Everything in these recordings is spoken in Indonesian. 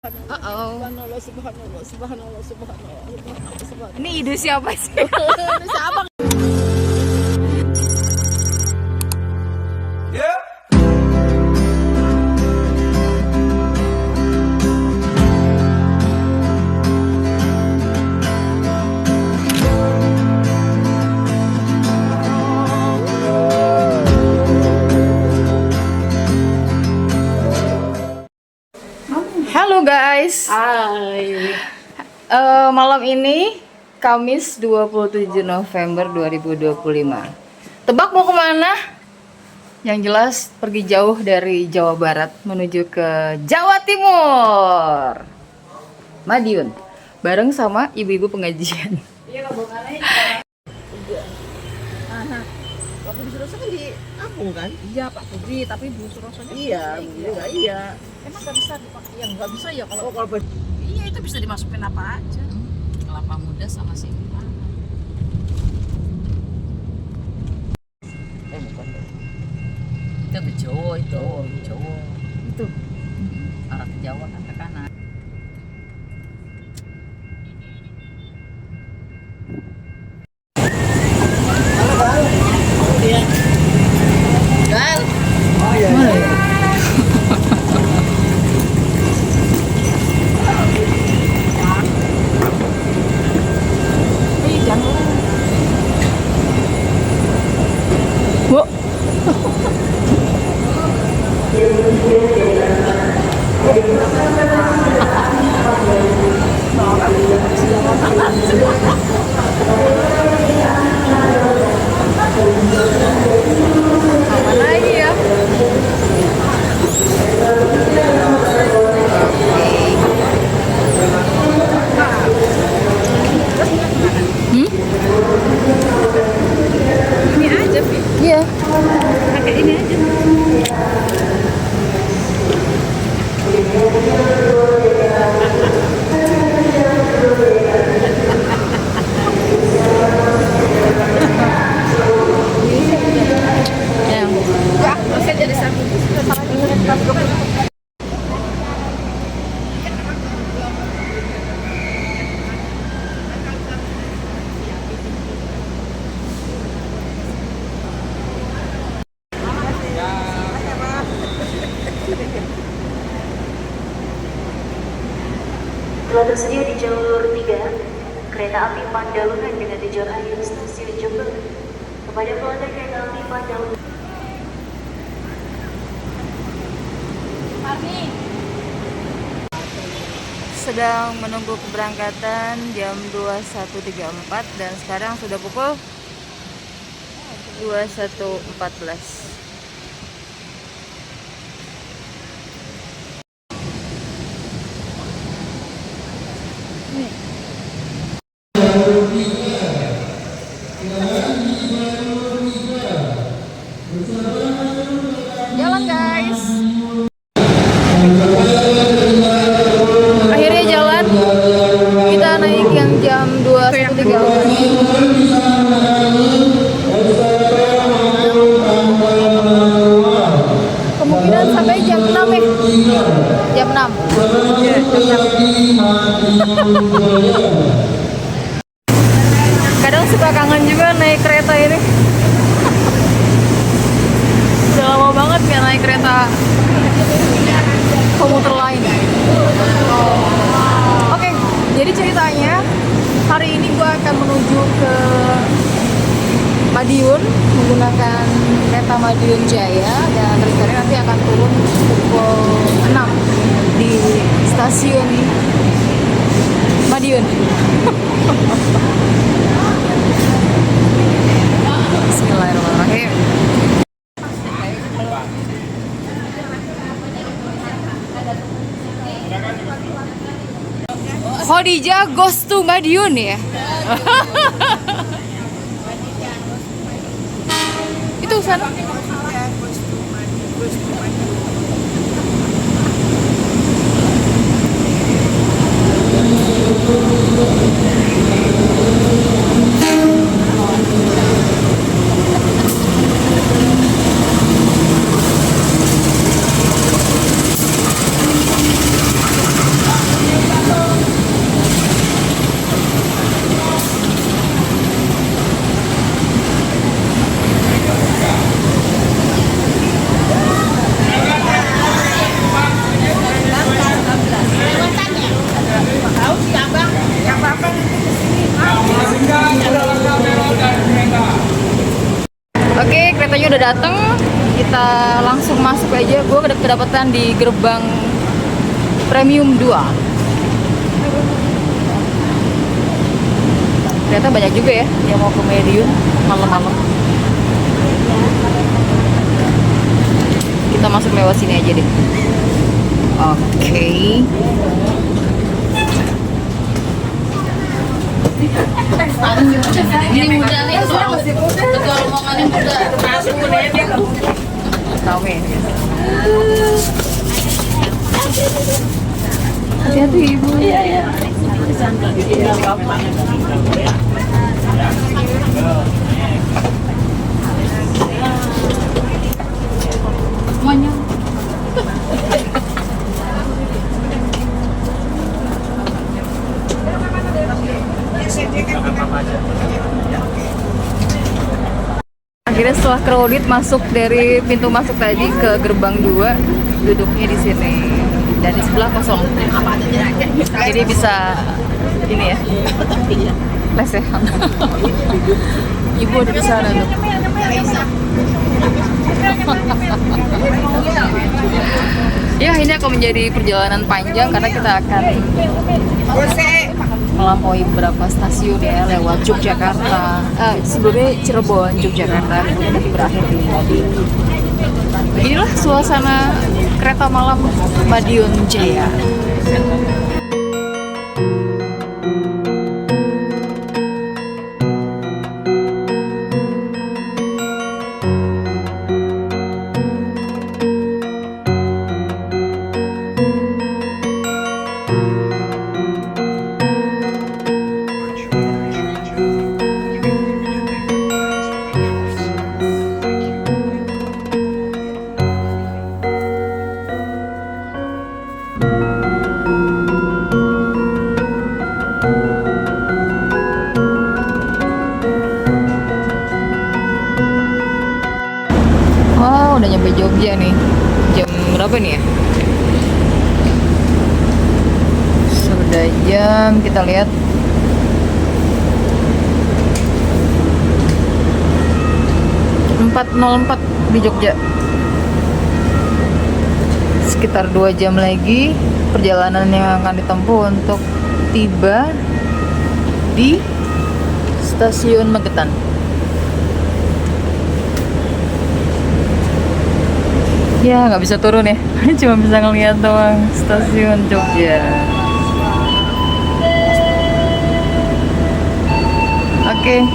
Uh-oh. Subhanallah, subhanallah, subhanallah, subhanallah, subhanallah, subhanallah. Ini ide siapa sih? Ini siapa? Halo guys. Hai. Malam ini Kamis 27 November 2025. Tebak mau kemana? Yang jelas pergi jauh dari Jawa Barat menuju ke Jawa Timur, Madiun, bareng sama ibu-ibu pengajian. Iya, rombongannya. Waktu di Suroso kan di Ampung kan? Iya Pak Budi, tapi Bu Surosonya Iya, enggak iya. emang nggak bisa dipakai, yang nggak bisa ya kalau Kalau iya itu bisa dimasukin apa aja. Kelapa muda sama simpang. bukan. Itu ke Jawa itu, Jawa. Itu. Arah ke Jawa kan ke kanan. Gal. Bu. Apa lagi ya? Ini aja sih, Iya. pakai ini aja. Yang Ya, masih jadi satu. Telah tersedia di jalur 3 kereta api Pandalungan dengan tujuan akhir stasiun Jember. Kepada pelanggan kereta api Pandalungan. sedang menunggu keberangkatan jam 21.34 dan sekarang sudah pukul 21.14. Jalan guys. Akhirnya jalan. Kita naik yang jam 21.34. Kemungkinan sampai jam 6 ya. Jam 6. Ya, jam 6. Kadang suka kangen juga naik kereta ini. Udah lama banget gak naik kereta komuter lain. Oke, jadi ceritanya hari ini gue akan menuju ke Madiun menggunakan kereta Madiun Jaya dan rencananya nanti akan turun pukul 6 di stasiun Madiun. Bismillahirrahmanirrahim. Khadijah goes to Madiun ya. Itu sana. dateng, kita langsung masuk aja. Gue kedapatan di gerbang premium 2. Ternyata banyak juga ya yang mau ke Madiun malam-malam. Kita masuk lewat sini aja deh. Oke. Ini muda nih, ketua rombongan muda. Tahu ya. Hati-hati ibu. Iya iya. Semuanya. Akhirnya setelah crowded masuk dari pintu masuk tadi ke gerbang 2, duduknya di sini dan di sebelah kosong. Jadi bisa ini ya, lesehan. Ibu ada di sana tuh. Ya ini akan menjadi perjalanan panjang karena kita akan melampaui beberapa stasiun ya, lewat Yogyakarta, sebelumnya Cirebon, Yogyakarta, kemudian nanti berakhir di Madiun. Inilah suasana kereta malam Madiun Jaya. Udah nyampe Jogja nih. Jam berapa nih ya? Sudah jam, kita lihat. .04 di Jogja. Sekitar 2 jam lagi perjalanan yang akan ditempuh untuk tiba di stasiun Magetan. Ya nggak bisa turun ya, cuma bisa ngeliat doang stasiun Jogja. Oke,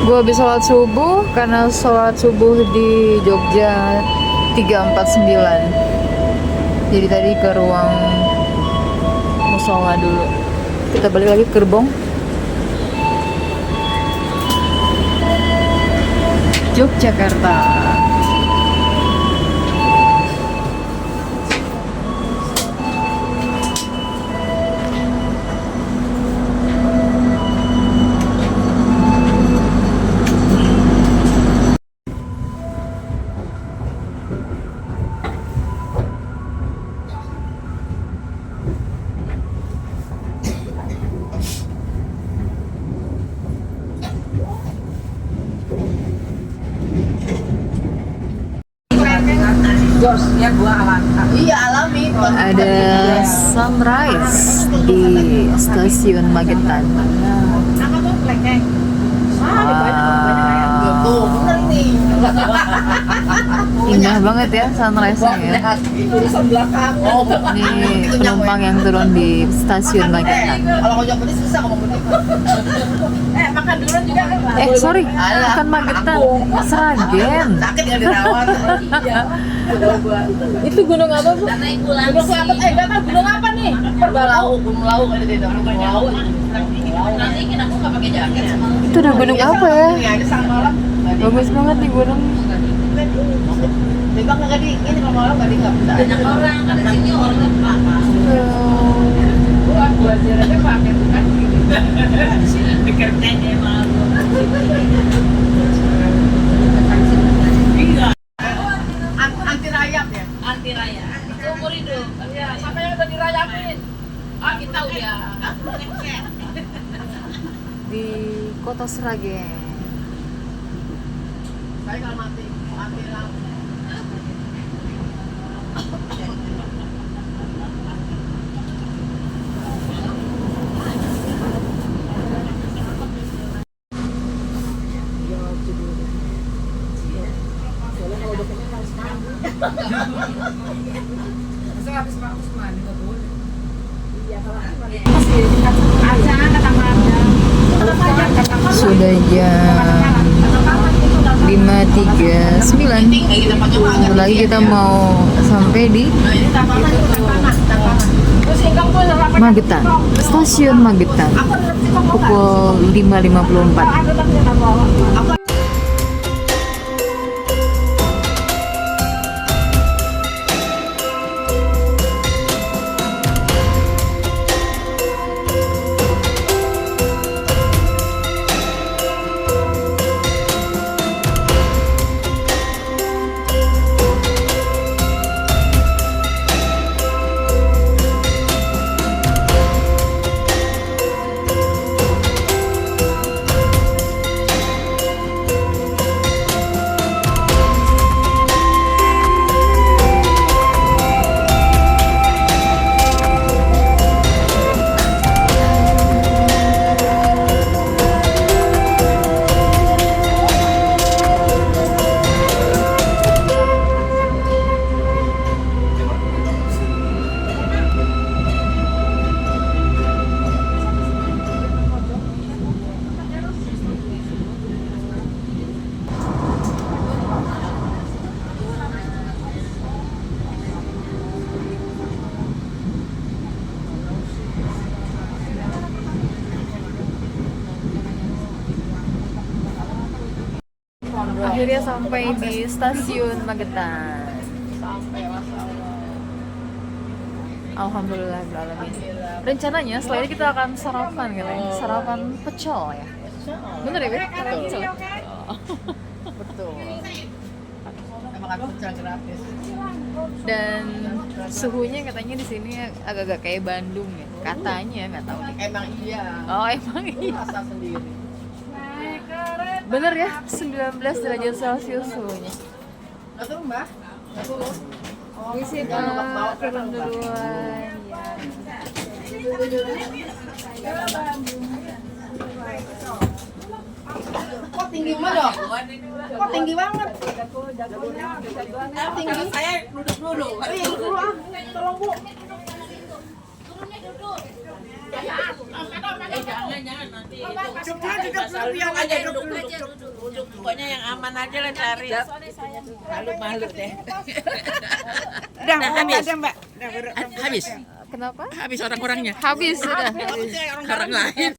gue habis sholat subuh karena sholat subuh di Jogja 349. Jadi tadi ke ruang musola dulu. Kita balik lagi ke gerbong Yogyakarta. Ada sunrise di stasiun Magetan. Indah banget ya sunrise-nya ya. Ini penumpang yang turun di stasiun Magetan. Sorry, bukan Magetan, Sragen. Itu gunung apa, Bu? Gunung Selamet, gunung apa nih? Gunung Lau ada di dalam Gunung Lau. Nanti aku nggak pakai jaket. Itu udah gunung apa ya? Bagus banget nih gunung. Banyak orang kan di sini orang pakai. Buat jaraknya pakai bukan. Kerjanya emang. Anti rayap ya? Anti rayap. Seumur hidup. Siapa yang udah dirayapin? Kita udah. Di Kota Sragen. Saya kalau mati. Sudah jam 5.39. Bentar lagi kita mau sampai di Magetan, stasiun Magetan, pukul 5.54. Akhirnya sampai di stasiun Magetan. Alhamdulillah beralamin. Rencananya setelah ini kita akan sarapan sarapan pecel ya. Bener ya, Beb? Pecel. Betul. Makan pecel gratis. Dan suhunya katanya di sini agak-agak kayak Bandung ya. Katanya, nggak tahu nih. Emang iya. Oh, emang iya. Rasa sendiri. Bener ya, 19 derajat Celcius suhunya. Nggak turun, Mbak? Nggak turun. Isi Jangan lupa bawa turun kereta, Mbak. duluan. Kok tinggi banget dong? Kok tinggi banget? Tinggi. Saya duduk dulu. Iya, duduk dulu ah. Tolong, Bu. Jangan nanti duduk aja duduk pokoknya yang aman aja lah cari malu deh. Udah, habis. Mbak. Habis Kenapa? habis orang-orangnya Habis sudah. orang lain.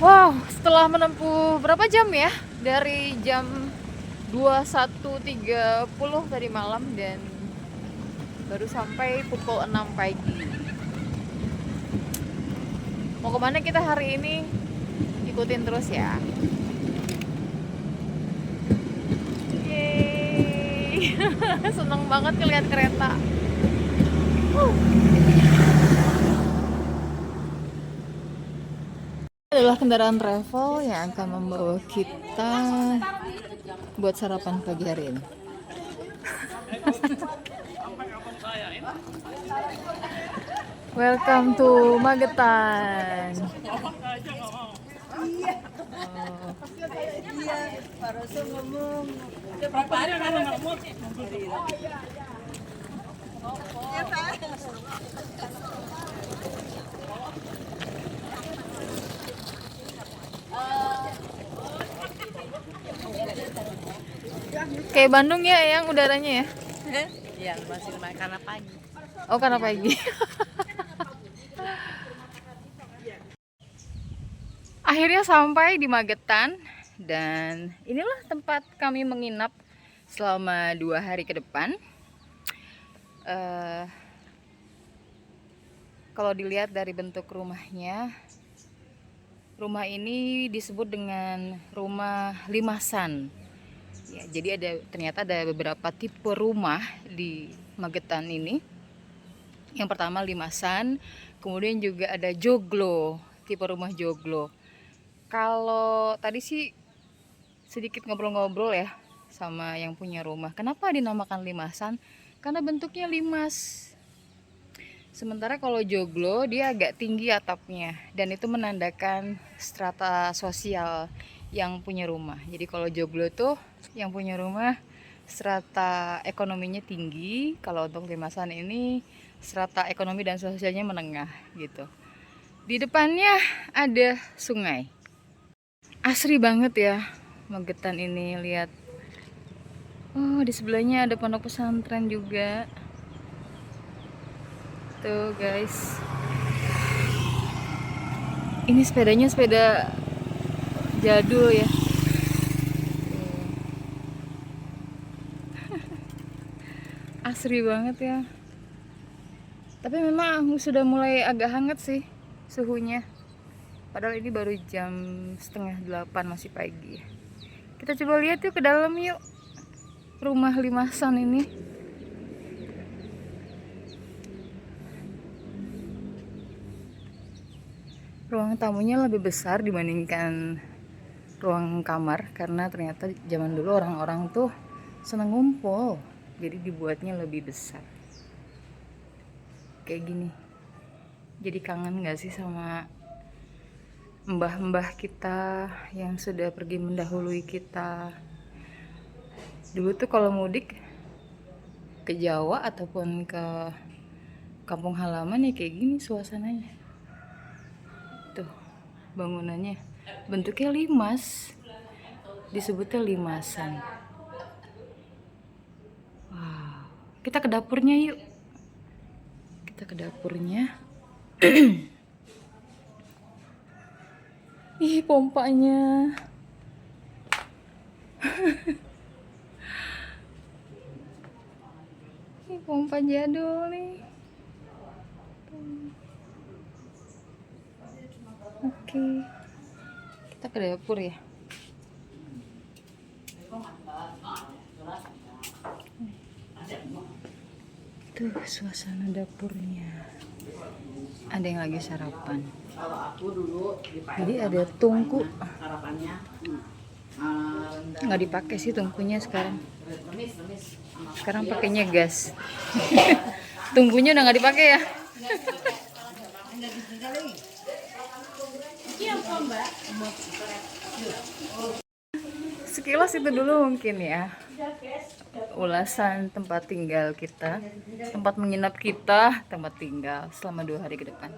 Wow, setelah menempuh berapa jam ya? Dari jam 21.30 tadi malam dan baru sampai pukul 6 pagi. Mau kemana kita hari ini? Ikutin terus ya. Yeay. Seneng banget ngeliat kereta. Adalah kendaraan travel yang akan membawa kita buat sarapan pagi hari ini. Welcome to Magetan. Kayak Bandung ya yang udaranya ya? Iya masih karena pagi. Oh karena pagi. Akhirnya sampai di Magetan dan inilah tempat kami menginap selama 2 hari ke depan. Kalau dilihat dari bentuk rumahnya, rumah ini disebut dengan rumah limasan. Ya, jadi ternyata ada beberapa tipe rumah di Magetan ini. Yang pertama limasan, kemudian juga ada joglo, tipe rumah joglo. Kalau tadi sih sedikit ngobrol-ngobrol ya sama yang punya rumah. Kenapa dinamakan limasan? Karena bentuknya limas. Sementara kalau joglo dia agak tinggi atapnya dan itu menandakan strata sosial yang punya rumah. Jadi kalau joglo tuh yang punya rumah strata ekonominya tinggi, kalau untuk limasan ini strata ekonomi dan sosialnya menengah gitu. Di depannya ada sungai. Asri banget ya Magetan ini, lihat. Oh, di sebelahnya ada pondok pesantren juga. Tuh guys. Ini sepedanya sepeda jadul ya. Asri banget ya. Tapi memang sudah mulai agak hangat sih suhunya. Padahal ini baru jam 7:30 masih pagi. Kita coba lihat yuk ke dalam yuk. Rumah limasan ini. Ruang tamunya lebih besar dibandingkan ruang kamar karena ternyata zaman dulu orang-orang tuh senang ngumpul. Jadi dibuatnya lebih besar. Kayak gini. Jadi kangen gak sih sama mbah-mbah kita yang sudah pergi mendahului kita? Dulu tuh kalau mudik ke Jawa ataupun ke kampung halaman ya kayak gini suasananya. Tuh bangunannya bentuknya limas, disebutnya limasan. Wow, kita ke dapurnya yuk. Kita ke dapurnya. Ih, pompanya. Ini pompa jadul nih. Oke. Kita ke dapur ya. Tuh suasana dapurnya. Ada yang lagi sarapan. Jadi ada tungku. Nggak dipakai sih tungkunya sekarang. Sekarang pakainya gas. Tungkunya udah nggak dipakai ya. Sekilas itu dulu mungkin ya ulasan tempat tinggal kita, tempat menginap kita, tempat tinggal selama 2 hari ke depan.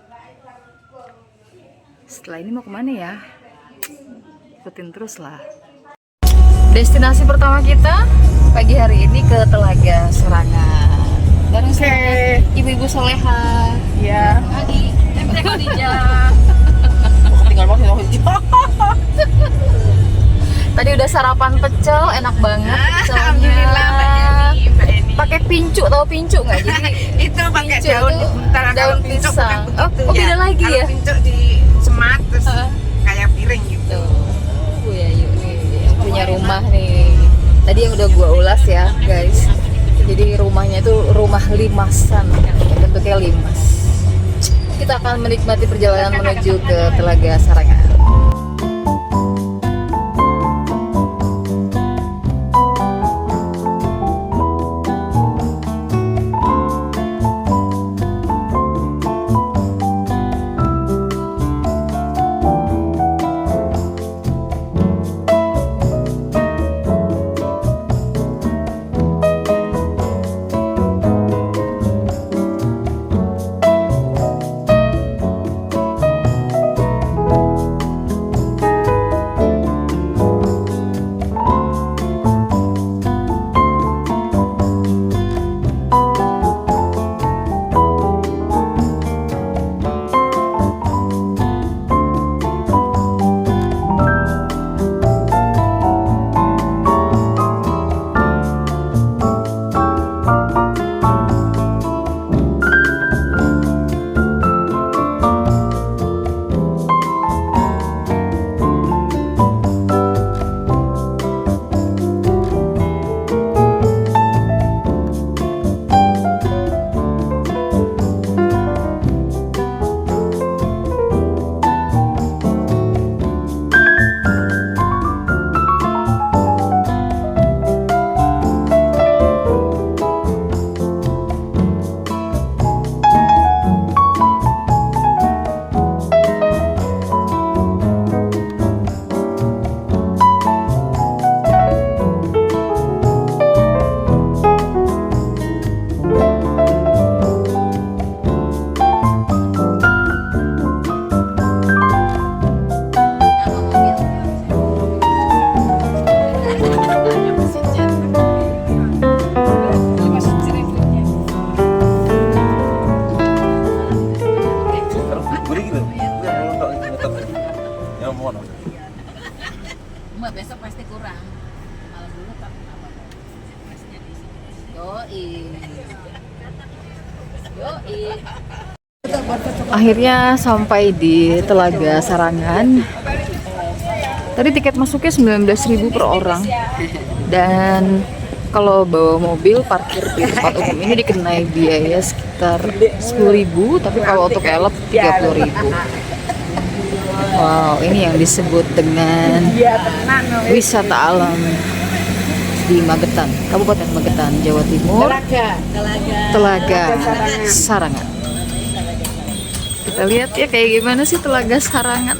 Setelah ini mau kemana ya? Ikutin terus lah. Destinasi pertama kita pagi hari ini ke Telaga Sarangan. Bareng saya ibu-ibu soleha. Iya. Adi, Khadija. Tinggal mau Tadi udah sarapan pecel, enak banget. Alhamdulillah Mbak Eni. Pakai pincu, tahu pincu nggak? Jadi Itu pakai pincu daun, itu sementara daun kalau pincuk pisang. bukan Oh, begitu, beda lagi kalau ya? pincuk di semat terus kayak piring gitu. Tuh, ya yuk nih yang punya rumah nih. Tadi yang udah gua ulas ya guys. Jadi rumahnya itu rumah limasan, bentuknya limas. Kita akan menikmati perjalanan menuju ke Telaga Sarangan. Akhirnya sampai di Telaga Sarangan. Tadi tiket masuknya 19.000 per orang. Dan kalau bawa mobil parkir di tempat umum ini dikenai biaya sekitar 10.000, tapi kalau untuk elep 30.000. Wow, ini yang disebut dengan wisata alam di Magetan, Kabupaten Magetan, Jawa Timur. Telaga Sarangan. Kita lihat ya kayak gimana sih Telaga Sarangan.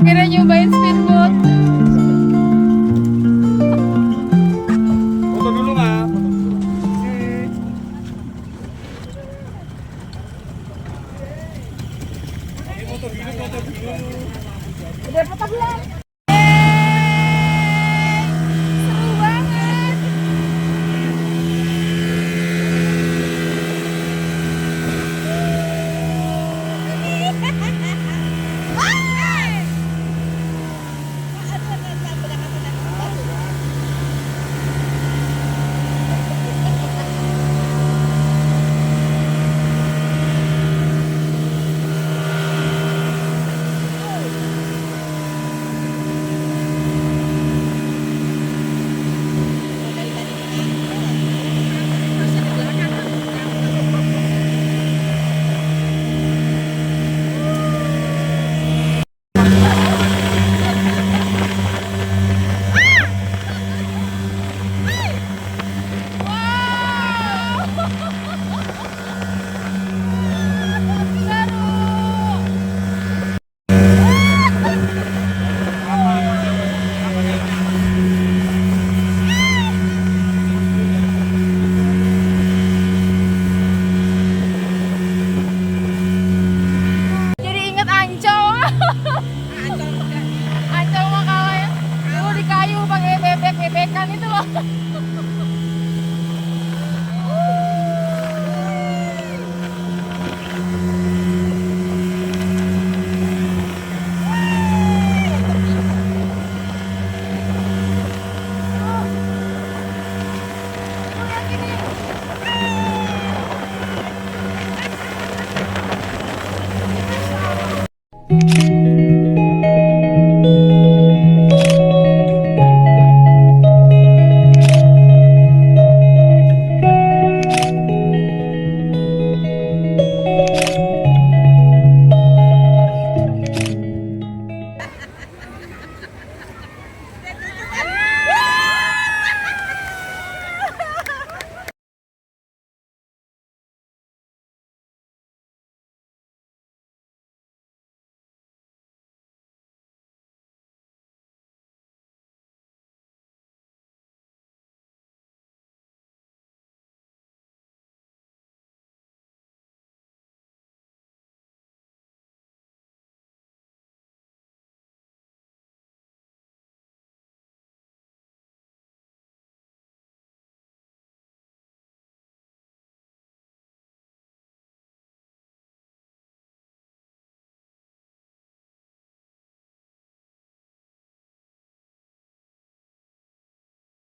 Kira nyobain speedboat. Foto dulu nggak? Foto dulu. Udah foto belum?